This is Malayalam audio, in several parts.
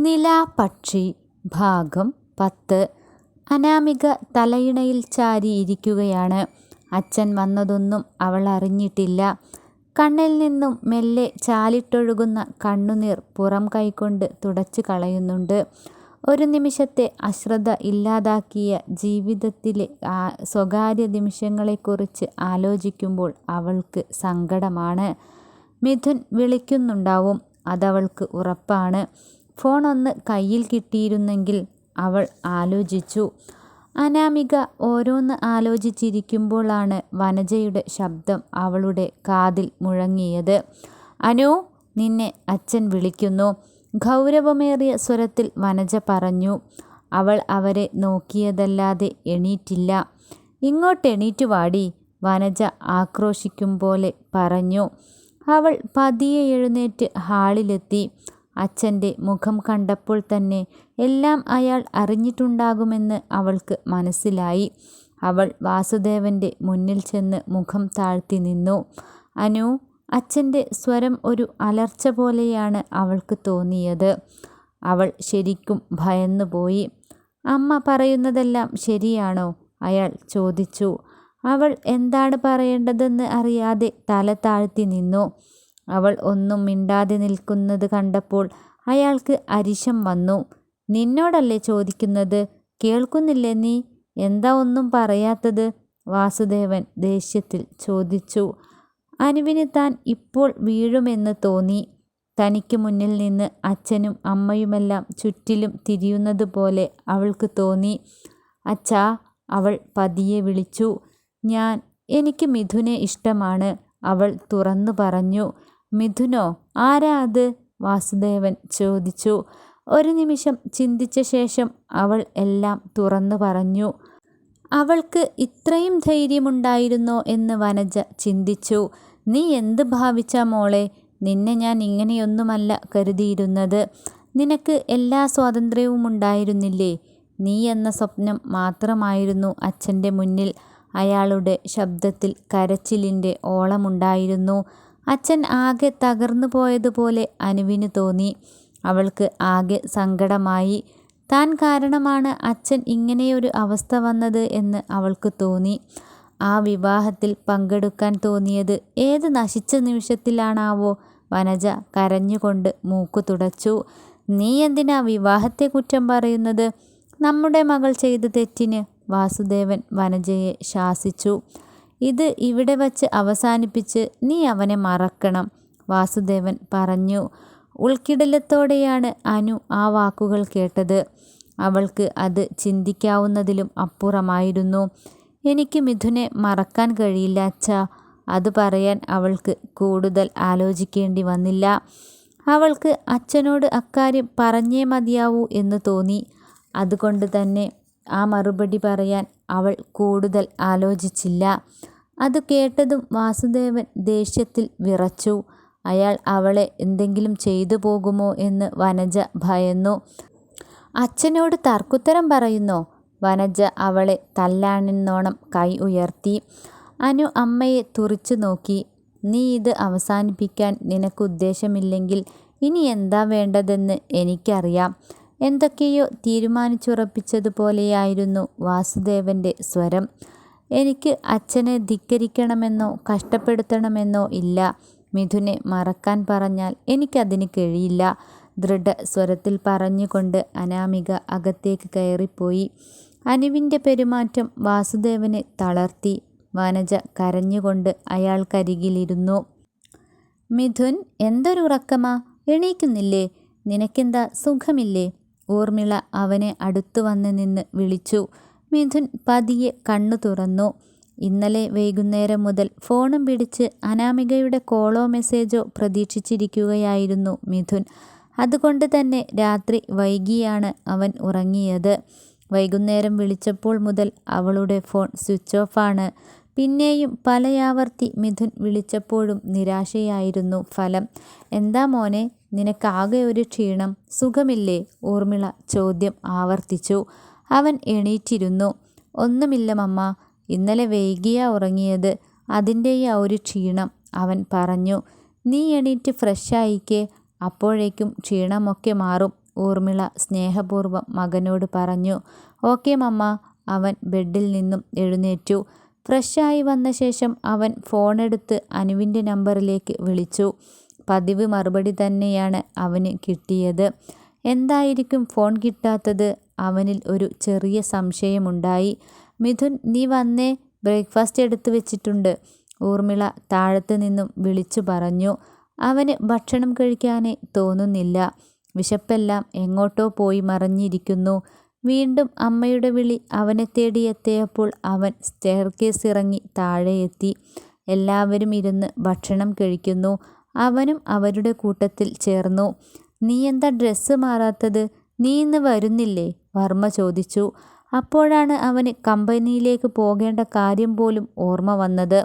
നിലാപക്ഷി ഭാഗം 10. അനാമിക തലയിണയിൽ ചാരി ഇരിക്കുകയാണ്. അച്ഛൻ വന്നതൊന്നും അവൾ അറിഞ്ഞിട്ടില്ല. കണ്ണിൽ നിന്നും മെല്ലെ ചാലിട്ടൊഴുകുന്ന കണ്ണുനീർ പുറം കൈകൊണ്ട് തുടച്ചു കളയുന്നുണ്ട്. ഒരു നിമിഷത്തെ അശ്രദ്ധ ഇല്ലാതാക്കിയ ജീവിതത്തിലെ സ്വകാര്യ നിമിഷങ്ങളെക്കുറിച്ച് ആലോചിക്കുമ്പോൾ അവൾക്ക് സങ്കടമാണ്. മിഥുൻ വിളിക്കുന്നുണ്ടാവും, അതവൾക്ക് ഉറപ്പാണ്. ഫോൺ ഒന്ന് കയ്യിൽ കിട്ടിയിരുന്നെങ്കിൽ അവൾ ആലോചിച്ചു. അനാമിക ഓരോന്ന് ആലോചിച്ചിരിക്കുമ്പോഴാണ് വനജയുടെ ശബ്ദം അവളുടെ കാതിൽ മുഴങ്ങിയത്. അനു, നിന്നെ അച്ഛൻ വിളിക്കുന്നു, ഗൗരവമേറിയ സ്വരത്തിൽ വനജ പറഞ്ഞു. അവൾ അവരെ നോക്കിയതല്ലാതെ എണീറ്റില്ല. ഇങ്ങോട്ട് എണീറ്റു വാടി, വനജ ആക്രോശിക്കും പോലെ പറഞ്ഞു. അവൾ പതിയെ എഴുന്നേറ്റ് ഹാളിലെത്തി. അച്ഛൻ്റെ മുഖം കണ്ടപ്പോൾ തന്നെ എല്ലാം അയാൾ അറിഞ്ഞിട്ടുണ്ടാകുമെന്ന് അവൾക്ക് മനസ്സിലായി. അവൾ വാസുദേവൻ്റെ മുന്നിൽ ചെന്ന് മുഖം താഴ്ത്തി നിന്നു. അനു, അച്ഛൻ്റെ സ്വരം ഒരു അലർച്ച പോലെയാണ് അവൾക്ക് തോന്നിയത്. അവൾ ശരിക്കും ഭയന്നുപോയി. അമ്മ പറയുന്നതെല്ലാം ശരിയാണോ? അയാൾ ചോദിച്ചു. അവൾ എന്താണ് പറയേണ്ടതെന്ന് അറിയാതെ തല താഴ്ത്തി നിന്നു. അവൾ ഒന്നും മിണ്ടാതെ നിൽക്കുന്നത് കണ്ടപ്പോൾ അയാൾക്ക് അരിശം വന്നു. നിന്നോടല്ലേ ചോദിക്കുന്നത്, കേൾക്കുന്നില്ലേ നീ? എന്താ ഒന്നും പറയാത്തത്? വാസുദേവൻ ദേഷ്യത്തിൽ ചോദിച്ചു. അനുവിന് താൻ ഇപ്പോൾ വീഴുമെന്ന് തോന്നി. തനിക്ക് മുന്നിൽ നിന്ന് അച്ഛനും അമ്മയുമെല്ലാം ചുറ്റിലും തിരിയുന്നത് പോലെ അവൾക്ക് തോന്നി. അച്ഛാ, അവൾ പതിയെ വിളിച്ചു. എനിക്ക് മിഥുനെ ഇഷ്ടമാണ്, അവൾ തുറന്നു പറഞ്ഞു. മിഥുനോ? ആരാ അത്? വാസുദേവൻ ചോദിച്ചു. ഒരു നിമിഷം ചിന്തിച്ച ശേഷം അവൾ എല്ലാം തുറന്നു പറഞ്ഞു. അവൾക്ക് ഇത്രയും ധൈര്യമുണ്ടായിരുന്നോ എന്ന് വനജ ചിന്തിച്ചു. നീ എന്ത് ഭാവിച്ചാ മോളെ? നിന്നെ ഞാൻ ഇങ്ങനെയൊന്നുമല്ല കരുതിയിരുന്നത്. നിനക്ക് എല്ലാ സ്വാതന്ത്ര്യവും ഉണ്ടായിരുന്നില്ലേ? നീ എന്ന സ്വപ്നം മാത്രമായിരുന്നു അച്ഛൻ്റെ മുന്നിൽ. അയാളുടെ ശബ്ദത്തിൽ കരച്ചിലിൻ്റെ ഓളമുണ്ടായിരുന്നു. അച്ഛൻ ആകെ തകർന്നു പോയതുപോലെ അനുവിന് തോന്നി. അവൾക്ക് ആകെ സങ്കടമായി. താൻ കാരണമാണ് അച്ഛൻ ഇങ്ങനെയൊരു അവസ്ഥ വന്നത് എന്ന് അവൾക്ക് തോന്നി. ആ വിവാഹത്തിൽ പങ്കെടുക്കാൻ തോന്നിയത് ഏത് നശിച്ച നിമിഷത്തിലാണാവോ? വനജ കരഞ്ഞുകൊണ്ട് മൂക്കു തുടച്ചു. നീ എന്തിനാ വിവാഹത്തെ കുറ്റം പറയുന്നത്? നമ്മുടെ മകൾ ചെയ്ത തെറ്റിന്? വാസുദേവൻ വനജയെ ശാസിച്ചു. ഇത് ഇവിടെ വച്ച് അവസാനിപ്പിച്ച് നീ അവനെ മറക്കണം, വാസുദേവൻ പറഞ്ഞു. ഉൾക്കിടലത്തോടെയാണ് അനു ആ വാക്കുകൾ കേട്ടത്. അവൾക്ക് അത് ചിന്തിക്കാവുന്നതിലും അപ്പുറമായിരുന്നു. എനിക്ക് മിഥുനെ മറക്കാൻ കഴിയില്ല അച്ഛാ. അത് പറയാൻ അവൾക്ക് കൂടുതൽ ആലോചിക്കേണ്ടി വന്നില്ല. അവൾക്ക് അച്ഛനോട് അക്കാര്യം പറഞ്ഞേ മതിയാവൂ എന്ന് തോന്നി. അതുകൊണ്ട് തന്നെ ആ മറുപടി പറയാൻ അവൾ കൂടുതൽ ആലോചിച്ചില്ല. അത് കേട്ടതും വാസുദേവൻ ദേഷ്യത്തിൽ വിറച്ചു. അയാൾ അവളെ എന്തെങ്കിലും ചെയ്തു പോകുമോ എന്ന് വനജ ഭയന്നു. അച്ഛനോട് തർക്കുത്തരം പറയുന്നോ? വനജ അവളെ തല്ലാനെന്നോണം കൈ ഉയർത്തി. അനു അമ്മയെ തുറിച്ചു നോക്കി. നീ ഇത് അവസാനിപ്പിക്കാൻ നിനക്ക് ഉദ്ദേശമില്ലെങ്കിൽ ഇനി എന്താ വേണ്ടതെന്ന് എനിക്കറിയാം. എന്തൊക്കെയോ തീരുമാനിച്ചുറപ്പിച്ചതുപോലെയായിരുന്നു വാസുദേവൻ്റെ സ്വരം. എനിക്ക് അച്ഛനെ ധിക്കരിക്കണമെന്നോ കഷ്ടപ്പെടുത്തണമെന്നോ ഇല്ല. മിഥുനെ മറക്കാൻ പറഞ്ഞാൽ എനിക്കതിന് കഴിയില്ല, ദൃഢസ്വരത്തിൽ പറഞ്ഞുകൊണ്ട് അനാമിക അകത്തേക്ക് കയറിപ്പോയി. അനുവിൻ്റെ പെരുമാറ്റം വാസുദേവനെ തളർത്തി. വനജ കരഞ്ഞുകൊണ്ട് അയാൾക്കരികിലിരുന്നു. മിഥുൻ, എന്തൊരു ഉറക്കമാ? എണീക്കുന്നില്ലേ? നിനക്കെന്താ സുഖമില്ലേ? ഊർമിള അവനെ അടുത്തു വന്ന് നിന്ന് വിളിച്ചു. മിഥുൻ പതിയെ കണ്ണു തുറന്നു. ഇന്നലെ വൈകുന്നേരം മുതൽ ഫോണും പിടിച്ച് അനാമികയുടെ കോളോ മെസ്സേജോ പ്രതീക്ഷിച്ചിരിക്കുകയായിരുന്നു മിഥുൻ. അതുകൊണ്ട് തന്നെ രാത്രി വൈകിയാണ് അവൻ ഉറങ്ങിയത്. വൈകുന്നേരം വിളിച്ചപ്പോൾ മുതൽ അവളുടെ ഫോൺ സ്വിച്ച് ഓഫാണ്. പിന്നെയും പലയാവർത്തി മിഥുൻ വിളിച്ചപ്പോഴും നിരാശയായിരുന്നു ഫലം. എന്താ മോനെ, നിനക്കാകെ ഒരു ക്ഷീണം, സുഖമില്ലേ? ഊർമിള ചോദ്യം ആവർത്തിച്ചു. അവൻ എണീറ്റിരുന്നു. ഒന്നുമില്ല മമ്മ, ഇന്നലെ വൈകിയാ ഉറങ്ങിയത്, അതിൻ്റെയാ ഒരു ക്ഷീണം, അവൻ പറഞ്ഞു. നീ എണീറ്റ് ഫ്രഷായിക്കേ, അപ്പോഴേക്കും ക്ഷീണമൊക്കെ മാറും, ഊർമിള സ്നേഹപൂർവ്വം മകനോട് പറഞ്ഞു. ഓക്കെ മമ്മ. അവൻ ബെഡിൽ നിന്നും എഴുന്നേറ്റു. ഫ്രഷായി വന്ന ശേഷം അവൻ ഫോണെടുത്ത് അനുവിൻ്റെ നമ്പറിലേക്ക് വിളിച്ചു. പതിവ് മറുപടി തന്നെയാണ് അവന് കിട്ടിയത്. എന്തായിരിക്കും ഫോൺ കിട്ടാത്തത്? അവനിൽ ഒരു ചെറിയ സംശയമുണ്ടായി. മിഥുൻ, നീ വന്നേ, ബ്രേക്ക്ഫാസ്റ്റ് എടുത്തു വെച്ചിട്ടുണ്ട്, ഊർമിള താഴത്ത് നിന്നും വിളിച്ചു പറഞ്ഞു. അവന് ഭക്ഷണം കഴിക്കാനേ തോന്നുന്നില്ല. വിശപ്പെല്ലാം എങ്ങോട്ടോ പോയി മറഞ്ഞിരിക്കുന്നു. വീണ്ടും അമ്മയുടെ വിളി അവനെ തേടിയെത്തിയപ്പോൾ അവൻ സ്റ്റെയർകേസ് ഇറങ്ങി താഴെയെത്തി. എല്ലാവരും ഇരുന്ന് ഭക്ഷണം കഴിക്കുന്നു. അവനും അവരുടെ കൂട്ടത്തിൽ ചേർന്നു. നീ എന്താ ഡ്രസ്സ് മാറാത്തത്? നീ ഇന്ന് വരുന്നില്ലേ? വർമ്മ ചോദിച്ചു. അപ്പോഴാണ് അവന് കമ്പനിയിലേക്ക് പോകേണ്ട കാര്യം പോലും ഓർമ്മ വന്നത്.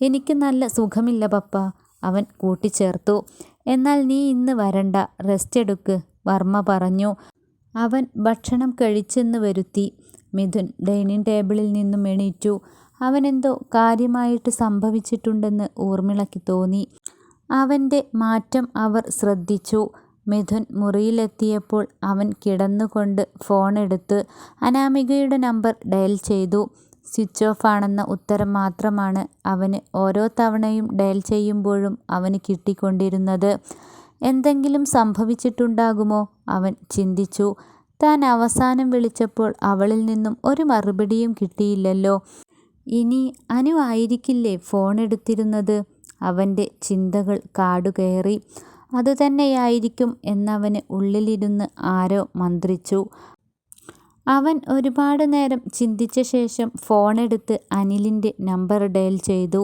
എനിക്ക് നല്ല സുഖമില്ല പപ്പ, അവൻ കൂട്ടിച്ചേർത്തു. എന്നാൽ നീ ഇന്ന് വരണ്ട, റെസ്റ്റ് എടുക്ക്, വർമ്മ പറഞ്ഞു. അവൻ ഭക്ഷണം കഴിച്ചെന്ന് വരുത്തി. മിഥുൻ ഡൈനിങ് ടേബിളിൽ നിന്നും എണീറ്റു. അവനെന്തോ കാര്യമായിട്ട് സംഭവിച്ചിട്ടുണ്ടെന്ന് ഊർമിളയ്ക്ക് തോന്നി. അവൻ്റെ മാറ്റം അവർ ശ്രദ്ധിച്ചു. മിഥുൻ മുറിയിലെത്തിയപ്പോൾ അവൻ കിടന്നുകൊണ്ട് ഫോണെടുത്ത് അനാമികയുടെ നമ്പർ ഡയൽ ചെയ്തു. സ്വിച്ച് ഓഫ് ആണെന്ന ഉത്തരം മാത്രമാണ് അവന് ഓരോ തവണയും ഡയൽ ചെയ്യുമ്പോഴും അവന് കിട്ടിക്കൊണ്ടിരുന്നത്. എന്തെങ്കിലും സംഭവിച്ചിട്ടുണ്ടാകുമോ? അവൻ ചിന്തിച്ചു. താൻ അവസാനം വിളിച്ചപ്പോൾ അവളിൽ നിന്നും ഒരു മറുപടിയും കിട്ടിയില്ലല്ലോ. ഇനി അനു ആയിരിക്കില്ലേ ഫോണെടുത്തിരുന്നത്? അവൻ്റെ ചിന്തകൾ കാടുകയറി. അതുതന്നെയായിരിക്കും എന്നവന് ഉള്ളിലിരുന്ന് ആരോ മന്ത്രിച്ചു. അവൻ ഒരുപാട് നേരം ചിന്തിച്ച ശേഷം ഫോണെടുത്ത് അനിലിൻ്റെ നമ്പർ ഡയൽ ചെയ്തു.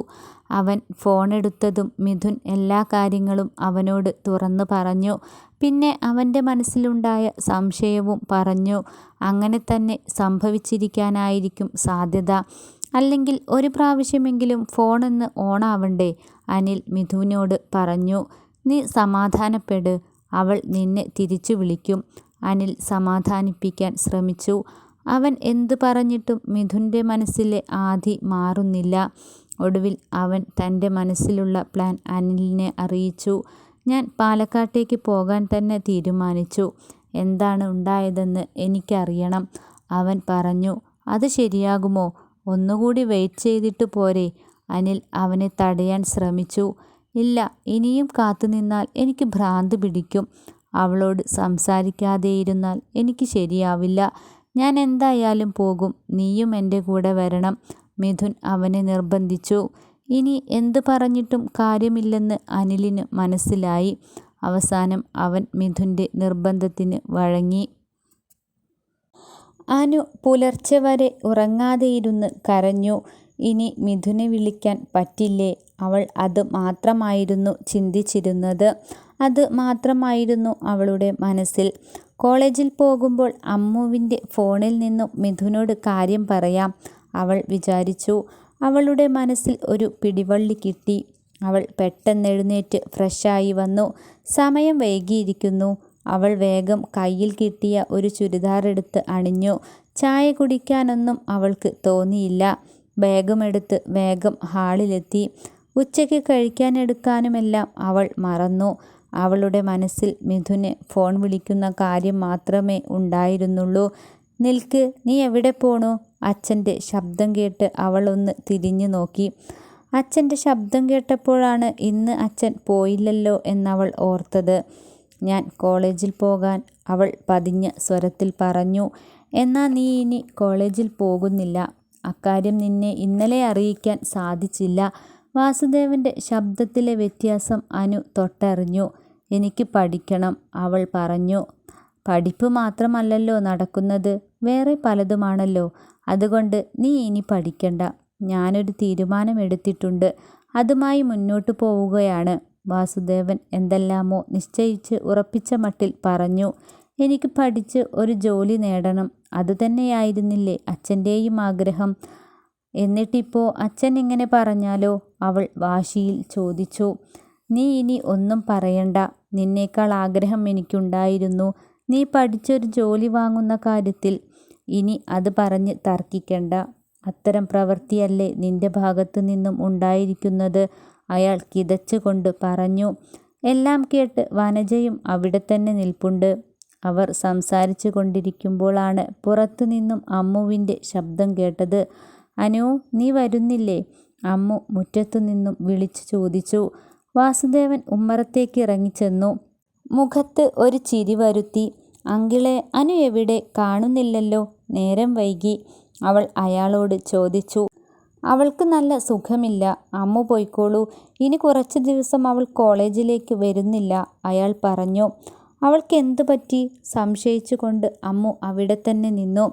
അവൻ ഫോണെടുത്തതും മിഥുൻ എല്ലാ കാര്യങ്ങളും അവനോട് തുറന്നു പറഞ്ഞു. പിന്നെ അവൻ്റെ മനസ്സിലുണ്ടായ സംശയവും പറഞ്ഞു. അങ്ങനെ തന്നെ സംഭവിച്ചിരിക്കാനായിരിക്കും സാധ്യത. അല്ലെങ്കിൽ ഒരു പ്രാവശ്യമെങ്കിലും ഫോണൊന്ന് ഓണാവണ്ടേ? അനിൽ മിഥുനോട് പറഞ്ഞു. നീ സമാധാനപ്പെട്, അവൾ നിന്നെ തിരിച്ചു വിളിക്കും, അനിൽ സമാധാനിപ്പിക്കാൻ ശ്രമിച്ചു. അവൻ എന്തു പറഞ്ഞിട്ടും മിഥുൻ്റെ മനസ്സിലെ ആധി മാറുന്നില്ല. ഒടുവിൽ അവൻ തൻ്റെ മനസ്സിലുള്ള പ്ലാൻ അനിലിനെ അറിയിച്ചു. ഞാൻ പാലക്കാട്ടേക്ക് പോകാൻ തന്നെ തീരുമാനിച്ചു. എന്താണ് ഉണ്ടായതെന്ന് എനിക്കറിയണം, അവൻ പറഞ്ഞു. അത് ശരിയാകുമോ? ഒന്നുകൂടി വെയിറ്റ് ചെയ്തിട്ട് പോരെ? അനിൽ അവനെ തടയാൻ ശ്രമിച്ചു. ഇല്ല, ഇനിയും കാത്തുനിന്നാൽ എനിക്ക് ഭ്രാന്ത് പിടിക്കും. അവളോട് സംസാരിക്കാതെയിരുന്നാൽ എനിക്ക് ശരിയാവില്ല. ഞാൻ എന്തായാലും പോകും, നീയും എൻ്റെ കൂടെ വരണം, മിഥുൻ അവനെ നിർബന്ധിച്ചു. ഇനി എന്തു പറഞ്ഞിട്ടും കാര്യമില്ലെന്ന് അനിലിന് മനസ്സിലായി. അവസാനം അവൻ മിഥുൻ്റെ നിർബന്ധത്തിന് വഴങ്ങി. അനു പുലർച്ചെ വരെ ഉറങ്ങാതെയിരുന്ന് കരഞ്ഞു. ഇനി മിഥുനെ വിളിക്കാൻ പറ്റില്ലേ? അവൾ അത് മാത്രമായിരുന്നു ചിന്തിച്ചിരുന്നത്. അത് മാത്രമായിരുന്നു അവളുടെ മനസ്സിൽ. കോളേജിൽ പോകുമ്പോൾ അമ്മുവിൻ്റെ ഫോണിൽ നിന്നും മിഥുനോട് കാര്യം പറയാം, അവൾ വിചാരിച്ചു. അവളുടെ മനസ്സിൽ ഒരു പിടിവള്ളി കിട്ടി. അവൾ പെട്ടെന്നെഴുന്നേറ്റ് ഫ്രഷായി വന്നു. സമയം വൈകിയിരിക്കുന്നു. അവൾ വേഗം കയ്യിൽ കിട്ടിയ ഒരു ചുരിദാറെടുത്ത് അണിഞ്ഞു. ചായ കുടിക്കാനൊന്നും അവൾക്ക് തോന്നിയില്ല. ബാഗുമെടുത്ത് വേഗം ഹാളിലെത്തി. ഉച്ചയ്ക്ക് കഴിക്കാനെടുക്കാനുമെല്ലാം അവൾ മറന്നു. അവളുടെ മനസ്സിൽ മിഥുന് ഫോൺ വിളിക്കുന്ന കാര്യം മാത്രമേ ഉണ്ടായിരുന്നുള്ളൂ. നിൽക്ക്, നീ എവിടെ പോണു? അച്ഛൻ്റെ ശബ്ദം കേട്ട് അവൾ ഒന്ന് തിരിഞ്ഞു നോക്കി. അച്ഛൻ്റെ ശബ്ദം കേട്ടപ്പോഴാണ് ഇന്ന് അച്ഛൻ പോയില്ലല്ലോ എന്നവൾ ഓർത്തത്. ഞാൻ കോളേജിൽ പോകാൻ, അവൾ പതിഞ്ഞ സ്വരത്തിൽ പറഞ്ഞു. എന്നാൽ നീ ഇനി കോളേജിൽ പോകുന്നില്ല. അക്കാര്യം നിന്നെ ഇന്നലെ അറിയിക്കാൻ സാധിച്ചില്ല. വാസുദേവൻ്റെ ശബ്ദത്തിലെ വ്യത്യാസം അനു തൊട്ടറിഞ്ഞു. എനിക്ക് പഠിക്കണം, അവൾ പറഞ്ഞു. പഠിപ്പ് മാത്രമല്ലല്ലോ നടക്കുന്നത്, വേറെ പലതുമാണല്ലോ. അതുകൊണ്ട് നീ ഇനി പഠിക്കണ്ട. ഞാനൊരു തീരുമാനമെടുത്തിട്ടുണ്ട്, അതുമായി മുന്നോട്ട് പോവുകയാണ്, വാസുദേവൻ എന്തെല്ലാമോ നിശ്ചയിച്ച് ഉറപ്പിച്ച മട്ടിൽ പറഞ്ഞു. എനിക്ക് പഠിച്ച് ഒരു ജോലി നേടണം. അതുതന്നെയായിരുന്നില്ലേ അച്ഛൻ്റെയും ആഗ്രഹം? എന്നിട്ടിപ്പോൾ അച്ഛൻ ഇങ്ങനെ പറഞ്ഞാലോ? അവൾ വാശിയിൽ ചോദിച്ചു. നീ ഇനി ഒന്നും പറയണ്ട. നിന്നേക്കാൾ ആഗ്രഹം എനിക്കുണ്ടായിരുന്നു നീ പഠിച്ചൊരു ജോലി വാങ്ങുന്ന കാര്യത്തിൽ. ഇനി അത് പറഞ്ഞ് തർക്കിക്കണ്ട. അത്തരം പ്രവൃത്തിയല്ലേ നിന്റെ ഭാഗത്തു നിന്നും ഉണ്ടായിരിക്കുന്നത്, അയാൾ കിതച്ചുകൊണ്ട് പറഞ്ഞു. എല്ലാം കേട്ട് വനജയും അവിടെ തന്നെ നിൽപ്പുണ്ട്. അവർ സംസാരിച്ചു കൊണ്ടിരിക്കുമ്പോഴാണ് പുറത്തുനിന്നും അമ്മുവിൻ്റെ ശബ്ദം കേട്ടത്. അനു, നീ വരുന്നില്ലേ? അമ്മു മുറ്റത്തുനിന്നും വിളിച്ചു ചോദിച്ചു. വാസുദേവൻ ഉമ്മറത്തേക്ക് ഇറങ്ങിച്ചെന്നു. മുഖത്ത് ഒരു ചിരി വരുത്തി. അങ്കിളെ, അനു എവിടെ? കാണുന്നില്ലല്ലോ, നേരം വൈകി, അവൾ അയാളോട് ചോദിച്ചു. അവൾക്ക് നല്ല സുഖമില്ല, അമ്മു പോയിക്കോളൂ, ഇനി കുറച്ച് ദിവസം അവൾ കോളേജിലേക്ക് വരുന്നില്ല, അയാൾ പറഞ്ഞു. അവൾക്ക് എന്തു പറ്റി? സംശയിച്ചുകൊണ്ട് അമ്മു അവിടെ തന്നെ നിന്നു.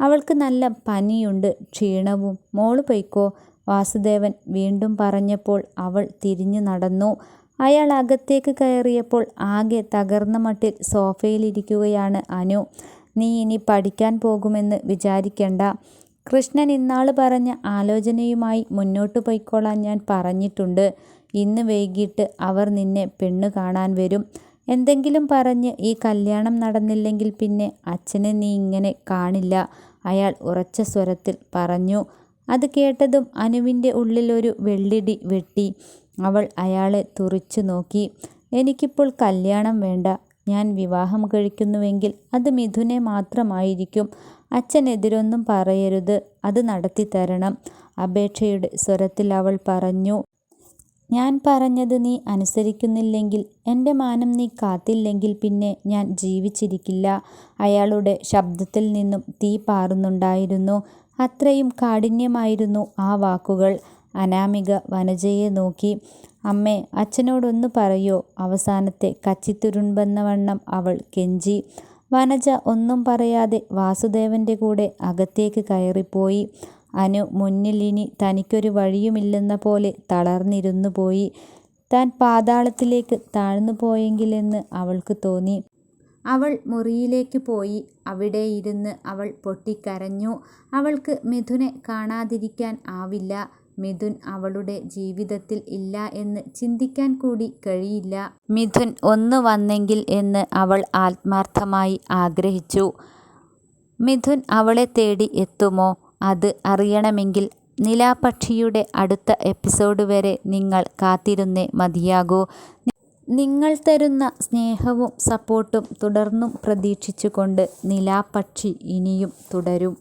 അവൾക്ക് നല്ല പനിയുണ്ട്, ക്ഷീണവും. മോള് പൊയ്ക്കോ, വാസുദേവൻ വീണ്ടും പറഞ്ഞപ്പോൾ അവൾ തിരിഞ്ഞു നടന്നു. അയാൾ അകത്തേക്ക് കയറിയപ്പോൾ ആകെ തകർന്ന മട്ടിൽ സോഫയിലിരിക്കുകയാണ് അനു. നീ ഇനി പഠിക്കാൻ പോകുമെന്ന് വിചാരിക്കണ്ട. കൃഷ്ണൻ ഇന്നാള് പറഞ്ഞ ആലോചനയുമായി മുന്നോട്ട് പോയിക്കോളാൻ ഞാൻ പറഞ്ഞിട്ടുണ്ട്. ഇന്ന് വൈകിട്ട് അവർ നിന്നെ പെണ്ണ് കാണാൻ വരും. എന്തെങ്കിലും പറഞ്ഞ് ഈ കല്യാണം നടന്നില്ലെങ്കിൽ പിന്നെ അച്ഛനെ നീ ഇങ്ങനെ കാണില്ല, അയാൾ ഉറച്ച സ്വരത്തിൽ പറഞ്ഞു. അത് കേട്ടതും അനുവിൻ്റെ ഉള്ളിലൊരു വെള്ളിടി വെട്ടി. അവൾ അയാളെ തുറിച്ചു നോക്കി. എനിക്കിപ്പോൾ കല്യാണം വേണ്ട. ഞാൻ വിവാഹം കഴിക്കുന്നുവെങ്കിൽ അത് മിഥുനെ മാത്രമായിരിക്കും. അച്ഛനെതിരൊന്നും പറയരുത്, അത് നടത്തി തരണം, അപേക്ഷയുടെ സ്വരത്തിൽ അവൾ പറഞ്ഞു. ഞാൻ പറഞ്ഞത് നീ അനുസരിക്കുന്നില്ലെങ്കിൽ, എൻ്റെ മാനം നീ കാത്തില്ലെങ്കിൽ പിന്നെ ഞാൻ ജീവിച്ചിരിക്കില്ല. അയാളുടെ ശബ്ദത്തിൽ നിന്നും തീ പാറുന്നുണ്ടായിരുന്നു. അത്രയും കാഠിന്യമായിരുന്നു ആ വാക്കുകൾ. അനാമിക വനജയെ നോക്കി. അമ്മേ, അച്ഛനോടൊന്ന് പറയോ? അവസാനത്തെ കച്ചിത്തുരുമ്പെന്ന വണ്ണം അവൾ കെഞ്ചി. വനജ ഒന്നും പറയാതെ വാസുദേവൻ്റെ കൂടെ അകത്തേക്ക് കയറിപ്പോയി. അനു മുന്നിൽ ഇനി തനിക്കൊരു വഴിയുമില്ലെന്ന പോലെ തളർന്നിരുന്നു പോയി. താൻ പാതാളത്തിലേക്ക് താഴ്ന്നു പോയെങ്കിലെന്ന് അവൾക്ക് തോന്നി. അവൾ മുറിയിലേക്ക് പോയി. അവിടെ ഇരുന്ന് അവൾ പൊട്ടിക്കരഞ്ഞു. അവൾക്ക് മിഥുനെ കാണാതിരിക്കാൻ ആവില്ല. മിഥുൻ അവളുടെ ജീവിതത്തിൽ ഇല്ല എന്ന് ചിന്തിക്കാൻ കൂടി കഴിയില്ല. മിഥുൻ ഒന്ന് വന്നെങ്കിൽ എന്ന് അവൾ ആത്മാർത്ഥമായി ആഗ്രഹിച്ചു. മിഥുൻ അവളെ തേടി എത്തുമോ? അത് അറിയണമെങ്കിൽ നിലാപക്ഷിയുടെ അടുത്ത എപ്പിസോഡ് വരെ നിങ്ങൾ കാത്തിരുന്നേ മതിയാകൂ. നിങ്ങൾ തരുന്ന സ്നേഹവും സപ്പോർട്ടും തുടർന്നും പ്രതീക്ഷിച്ചുകൊണ്ട് നിലാപക്ഷി ഇനിയും തുടരും.